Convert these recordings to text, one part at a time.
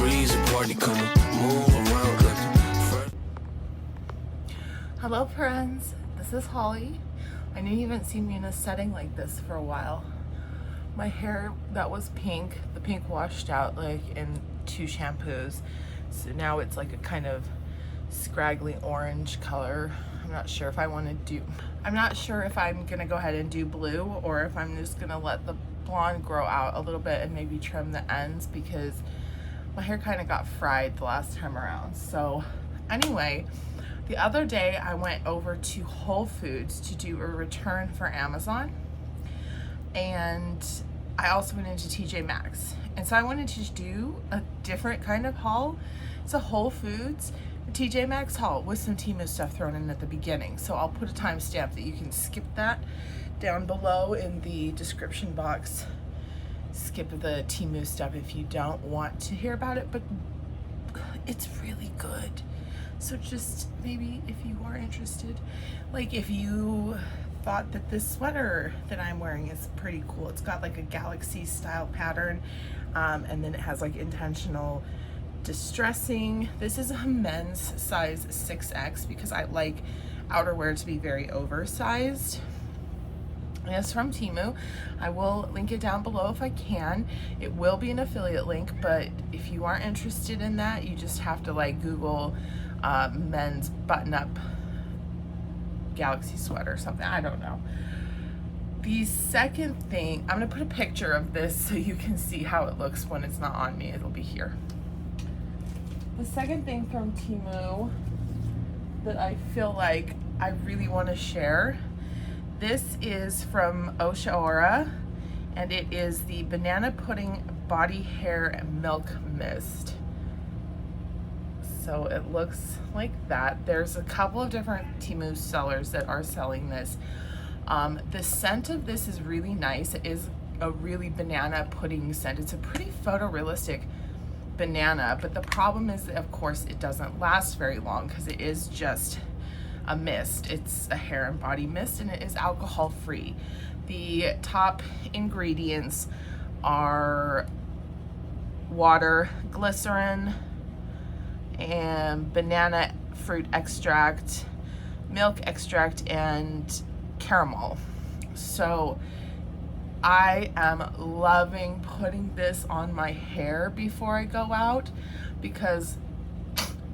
breeze, a party come move around like Hello friends, this is Holly. I know you haven't seen me in a setting like this for a while. My hair that was pink, the pink washed out like in 2 shampoos. So now it's like a kind of scraggly orange color. I'm not sure if I'm gonna go ahead and do blue or if I'm just gonna let the blonde grow out a little bit and maybe trim the ends because my hair kind of got fried the last time around. So anyway, the other day I went over to Whole Foods to do a return for Amazon, and I also went into TJ Maxx. And so I wanted to do a different kind of haul. It's a Whole Foods TJ Maxx haul with some Temu stuff thrown in at the beginning. So I'll put a timestamp that you can skip that down below in the description box. Skip the Temu stuff if you don't want to hear about it, but it's really good. So just maybe if you are interested, like if you thought that this sweater that I'm wearing is pretty cool. It's got like a galaxy style pattern, and then it has like intentional distressing. This is a men's size 6X because I like outerwear to be very oversized. And it's from Temu. I will link it down below if I can. It will be an affiliate link, but if you aren't interested in that, you just have to like Google men's button-up galaxy sweater or something. I don't know. The second thing, I'm gonna put a picture of this so you can see how it looks when it's not on me. It'll be here. The second thing from Temu that I feel like I really want to share, this is from Oshaora, and it is the Banana Pudding Body Hair Milk Mist. So it looks like that. There's a couple of different Temu sellers that are selling this. The scent of this is really nice. It is a really banana pudding scent. It's a pretty photorealistic banana, but the problem is that of course it doesn't last very long because it is just a mist. It's a hair and body mist, and it is alcohol free. The top ingredients are water, glycerin, and banana fruit extract, milk extract, and caramel. So I am loving putting this on my hair before I go out because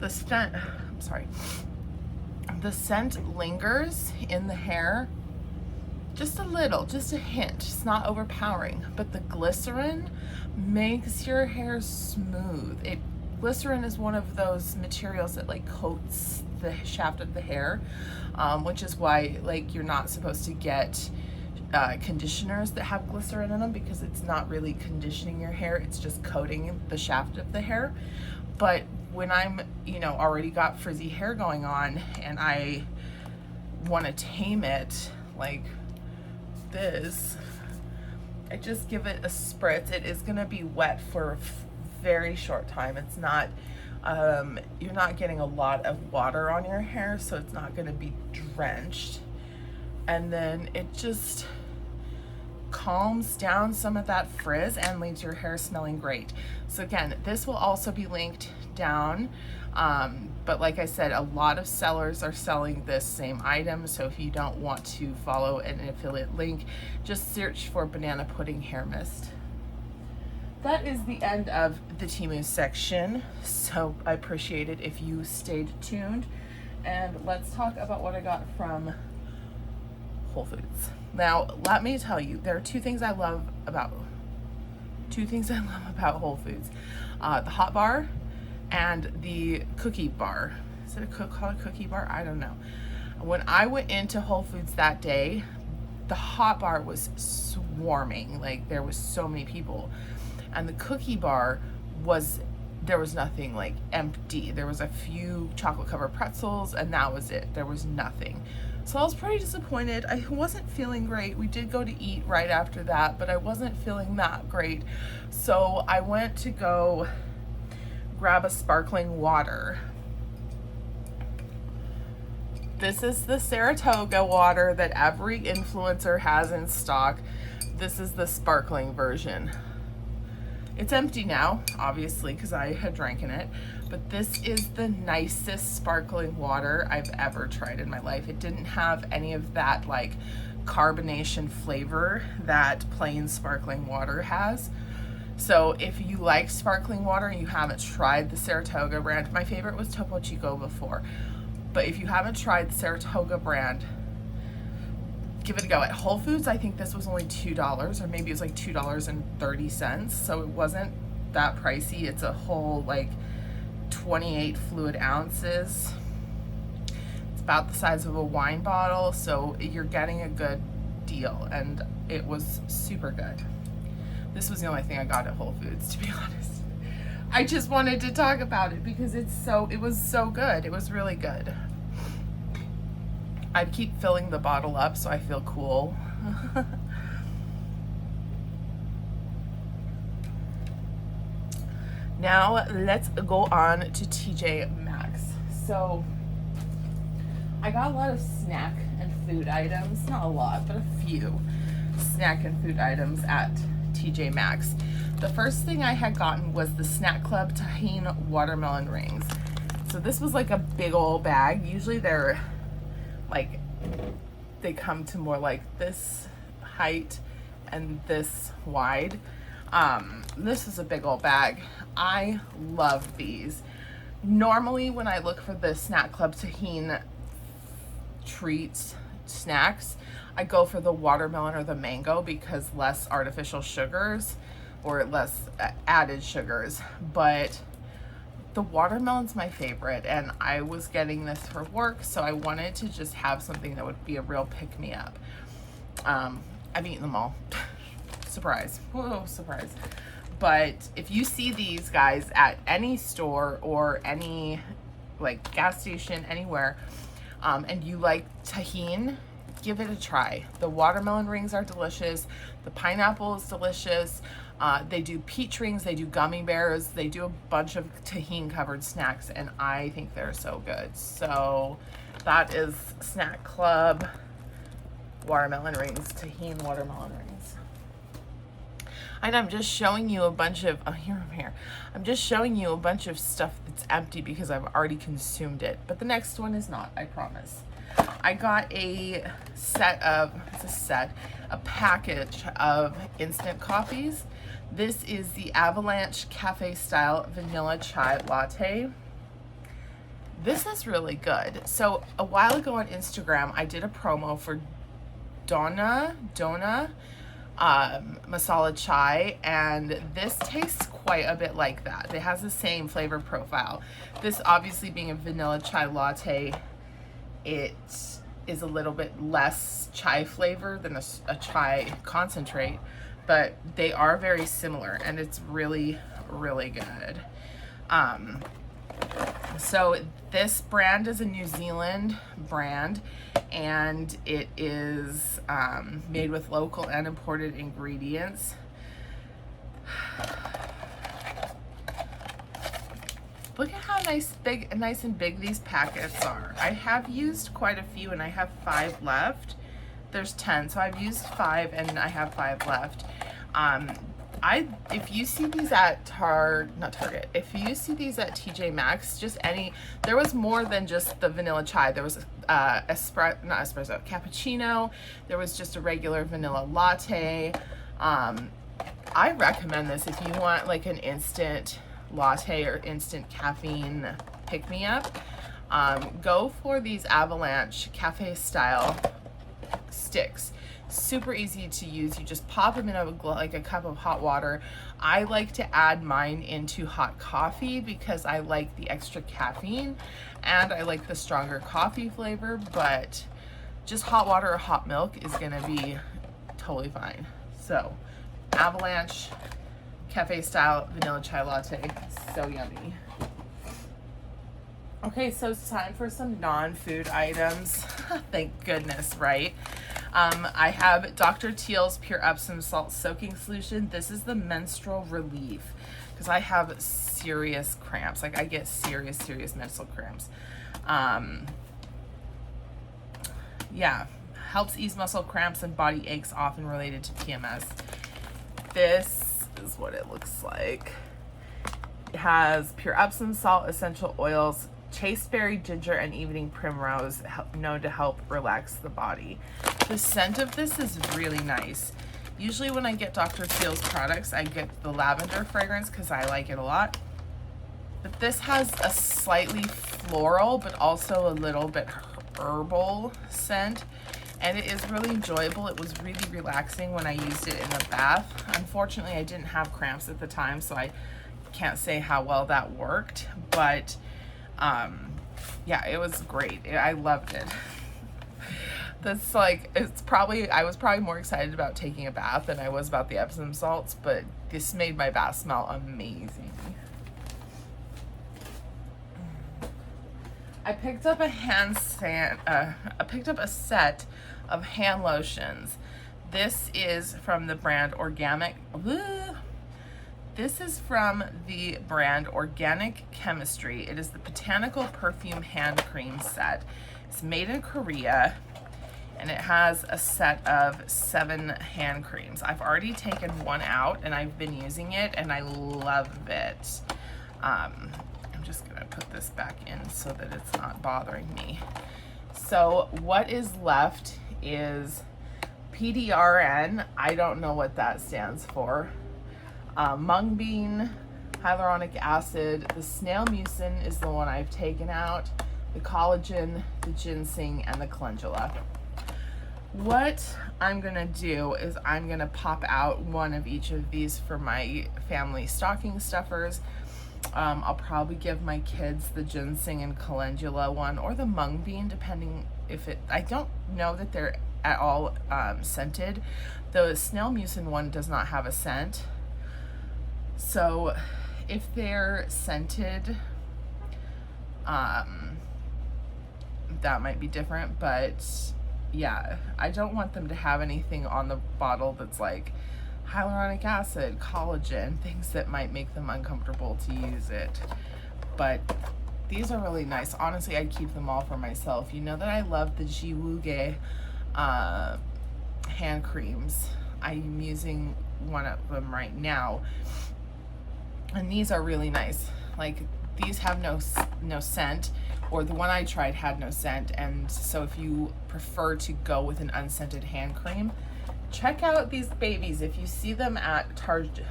the scent lingers in the hair just a little, just a hint. It's not overpowering, but the glycerin makes your hair smooth. Glycerin is one of those materials that like coats the shaft of the hair, which is why like you're not supposed to get conditioners that have glycerin in them because it's not really conditioning your hair, it's just coating the shaft of the hair. But when I'm, already got frizzy hair going on and I want to tame it like this, I just give it a spritz. It is going to be wet for a very short time. It's not, you're not getting a lot of water on your hair, so it's not going to be drenched. And then it just calms down some of that frizz and leaves your hair smelling great. So again, this will also be linked down, but like I said, a lot of sellers are selling this same item, so if you don't want to follow an affiliate link, just search for Banana Pudding Hair Mist. That is the end of the Temu section, so I appreciate it if you stayed tuned. And let's talk about what I got from Whole Foods. Now, let me tell you, there are two things I love about Whole Foods. The hot bar and the cookie bar. Is it called a cookie bar? I don't know. When I went into Whole Foods that day, the hot bar was swarming. Like there was so many people. And the cookie bar there was nothing, like empty. There was a few chocolate covered pretzels and that was it. There was nothing. So I was pretty disappointed. I wasn't feeling great. We did go to eat right after that, but I wasn't feeling that great. So I went to go grab a sparkling water. This is the Saratoga water that every influencer has in stock. This is the sparkling version. It's empty now, obviously, because I had drank in it. But this is the nicest sparkling water I've ever tried in my life. It didn't have any of that like carbonation flavor that plain sparkling water has. So if you like sparkling water and you haven't tried the Saratoga brand, my favorite was Topo Chico before. But if you haven't tried the Saratoga brand, give it a go. At Whole Foods, I think this was only $2, or maybe it was like $2.30. So it wasn't that pricey. It's a whole like 28 fluid ounces. It's about the size of a wine bottle, so you're getting a good deal, and it was super good. This was the only thing I got at Whole Foods, to be honest. I just wanted to talk about it because it was so good. It was really good. I keep filling the bottle up so I feel cool. Now let's go on to TJ Maxx. So I got a lot of snack and food items, not a lot, but a few snack and food items at TJ Maxx. The first thing I had gotten was the Snack Club Tahine Watermelon Rings. So this was like a big old bag. Usually they're like, they come to more like this height and this wide. This is a big old bag. I love these. Normally when I look for the Snack Club Tahine treats, snacks, I go for the watermelon or the mango because less artificial sugars or less added sugars. But the watermelon's my favorite, and I was getting this for work, so I wanted to just have something that would be a real pick-me-up. I've eaten them all. Surprise. Whoa, surprise. But if you see these guys at any store or any like gas station, anywhere, and you like tahine, give it a try. The watermelon rings are delicious. The pineapple is delicious. They do peach rings, they do gummy bears, they do a bunch of tahine covered snacks, and I think they're so good. So that is Snack Club watermelon rings, tahine watermelon rings. And I'm just showing you a bunch of, I'm just showing you a bunch of stuff that's empty because I've already consumed it. But the next one is not, I promise. I got a package of instant coffees. This is the Avalanche Cafe Style Vanilla Chai Latte. This is really good. So a while ago on Instagram, I did a promo for Donna Masala Chai, and this tastes quite a bit like that. It has the same flavor profile. This obviously being a vanilla chai latte, it is a little bit less chai flavor than a chai concentrate, but they are very similar, and it's really, really good. So this brand is a New Zealand brand, and it is made with local and imported ingredients. Look at how nice and big these packets are. I have used quite a few, and I have 5 left. There's 10, so I've used 5 and I have 5 left. If you see these at if you see these at TJ Maxx, there was more than just the vanilla chai. There was cappuccino. There was just a regular vanilla latte. I recommend this if you want like an instant latte or instant caffeine pick-me-up. Go for these Avalanche Cafe Style sticks. Super easy to use. You just pop them in a cup of hot water. I like to add mine into hot coffee because I like the extra caffeine and I like the stronger coffee flavor, but just hot water or hot milk is gonna be totally fine. So Avalanche Cafe Style Vanilla Chai Latte, so yummy. Okay, so it's time for some non-food items. Thank goodness, right? I have Dr. Teal's Pure Epsom Salt Soaking Solution. This is the menstrual relief because I have serious cramps. Like I get serious menstrual cramps. Yeah, helps ease muscle cramps and body aches often related to PMS. This is what it looks like. It has pure Epsom salt, essential oils, chasteberry, ginger, and evening primrose, known to help relax the body. The scent of this is really nice. Usually when I get Dr. Teal's products, I get the lavender fragrance because I like it a lot. But this has a slightly floral, but also a little bit herbal scent. And it is really enjoyable. It was really relaxing when I used it in the bath. Unfortunately, I didn't have cramps at the time, so I can't say how well that worked. But yeah, it was great. I loved it. That's like, I was probably more excited about taking a bath than I was about the Epsom salts, but this made my bath smell amazing. I picked up I picked up a set of hand lotions. This is from the brand Organic. This is from the brand Organic Chemistry. It is the Botanical Perfume Hand Cream set. It's made in Korea, and it has a set of 7 hand creams. I've already taken one out, and I've been using it, and I love it. I'm just gonna put this back in so that it's not bothering me. So what is left is PDRN. I don't know what that stands for. Mung bean, hyaluronic acid, the snail mucin is the one I've taken out, the collagen, the ginseng, and the calendula. What I'm gonna do is I'm gonna pop out one of each of these for my family stocking stuffers. I'll probably give my kids the ginseng and calendula one, or the mung bean, depending if I don't know that they're at all scented. The snail mucin one does not have a scent. So if they're scented, that might be different, but yeah, I don't want them to have anything on the bottle that's like hyaluronic acid, collagen, things that might make them uncomfortable to use it. But these are really nice. Honestly, I'd keep them all for myself. You know that I love the goooo hand creams. I'm using one of them right now, and these are really nice. Like, these have no scent, or the one I tried had no scent. And so if you prefer to go with an unscented hand cream, check out these babies. If you see them at Target,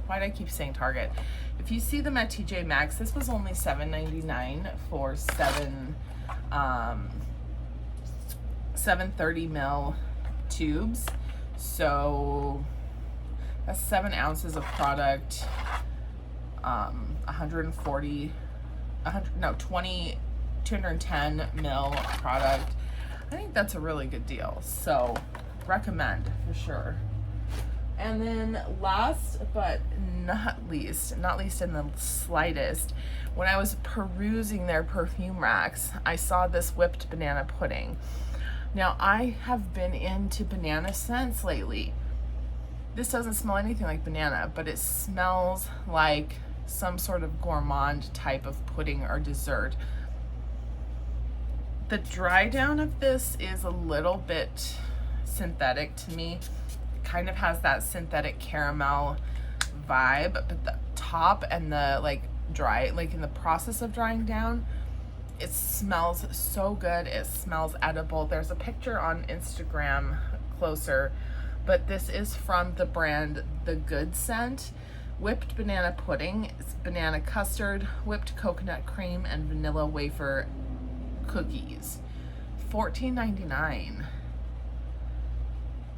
why do I keep saying Target? If you see them at TJ Maxx, this was only $7.99 for 730 ml tubes. So that's 7 ounces of product, 210 ml product. I think that's a really good deal. So recommend for sure. And then last but not least in the slightest, when I was perusing their perfume racks, I saw this whipped banana pudding. Now, I have been into banana scents lately. This doesn't smell anything like banana, but it smells like some sort of gourmand type of pudding or dessert. The dry down of this is a little bit synthetic to me. It kind of has that synthetic caramel vibe, but the top and the like in the process of drying down, it smells so good. It smells edible. There's a picture on Instagram closer, but this is from the brand The Good Scent. Whipped banana pudding. It's banana custard, whipped coconut cream, and vanilla wafer cookies. $14.99.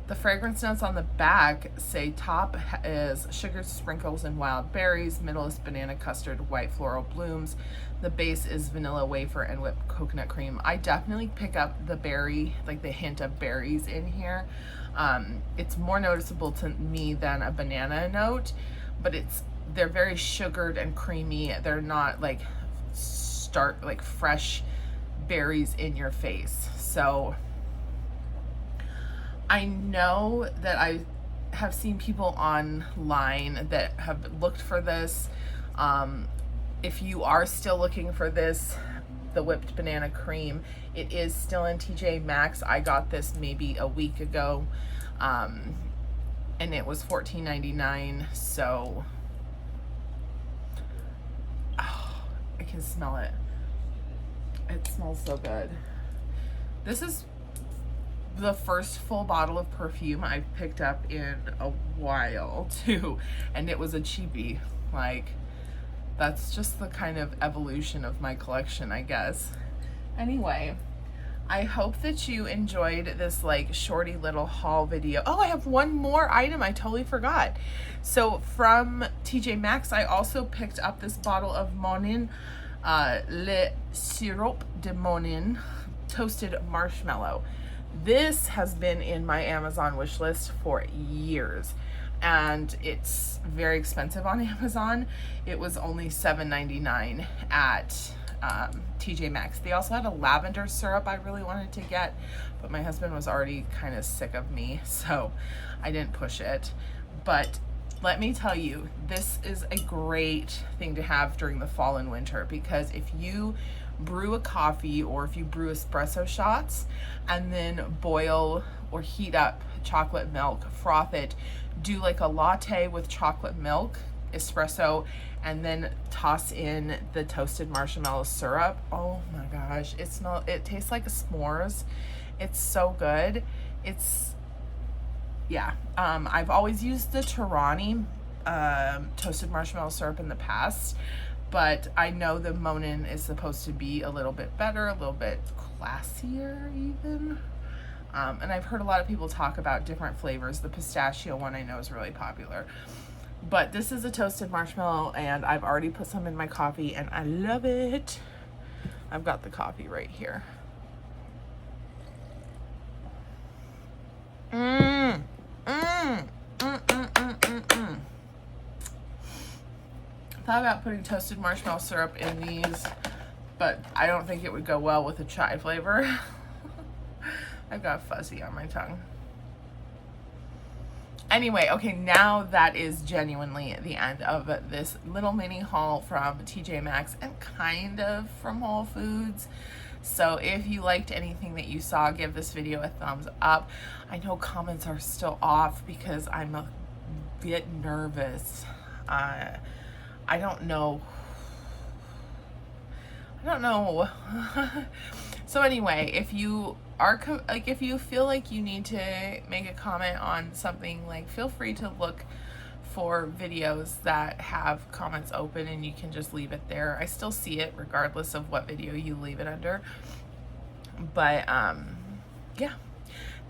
The fragrance notes on the back say top is sugar sprinkles and wild berries, middle is banana custard, white floral blooms, the base is vanilla wafer and whipped coconut cream. I definitely pick up the berry, like the hint of berries in here. It's more noticeable to me than a banana note, but they're very sugared and creamy. They're not like fresh berries in your face. So I know that I have seen people online that have looked for this. If you are still looking for this, the whipped banana cream, it is still in TJ Maxx. I got this maybe a week ago. and it was $14.99. So oh, I can smell it. It smells so good. This is the first full bottle of perfume I've picked up in a while too, and it was a cheapie. Like, that's just the kind of evolution of my collection, I guess. Anyway, I hope that you enjoyed this like shorty little haul video. Oh, I have one more item I totally forgot. So from TJ Maxx, I also picked up this bottle of Monin, Le Sirop de Monin toasted marshmallow. This has been in my Amazon wish list for years, and it's very expensive on Amazon. It was only $7.99 at TJ Maxx. They also had a lavender syrup I really wanted to get, but my husband was already kind of sick of me, so I didn't push it. But let me tell you, this is a great thing to have during the fall and winter, because if you brew a coffee or if you brew espresso shots and then boil or heat up chocolate milk, froth it, do like a latte with chocolate milk, espresso, and then toss in the toasted marshmallow syrup. Oh my gosh, it tastes like s'mores. It's so good. It's, yeah. I've always used the Torani toasted marshmallow syrup in the past, but I know the Monin is supposed to be a little bit better, a little bit classier even. And I've heard a lot of people talk about different flavors. The pistachio one I know is really popular. But this is a toasted marshmallow, and I've already put some in my coffee, and I love it. I've got the coffee right here. Thought about putting toasted marshmallow syrup in these, but I don't think it would go well with a chai flavor. I've got fuzzy on my tongue. Anyway, okay, now that is genuinely the end of this little mini haul from TJ Maxx and kind of from Whole Foods. So if you liked anything that you saw, give this video a thumbs up. I know comments are still off because I'm a bit nervous. I don't know. So anyway, if you are if you feel like you need to make a comment on something, like, feel free to look for videos that have comments open and you can just leave it there. I still see it regardless of what video you leave it under. But yeah,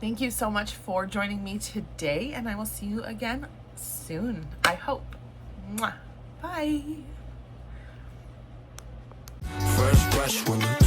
thank you so much for joining me today, and I will see you again soon, I hope. Mwah. Bye. First brush when you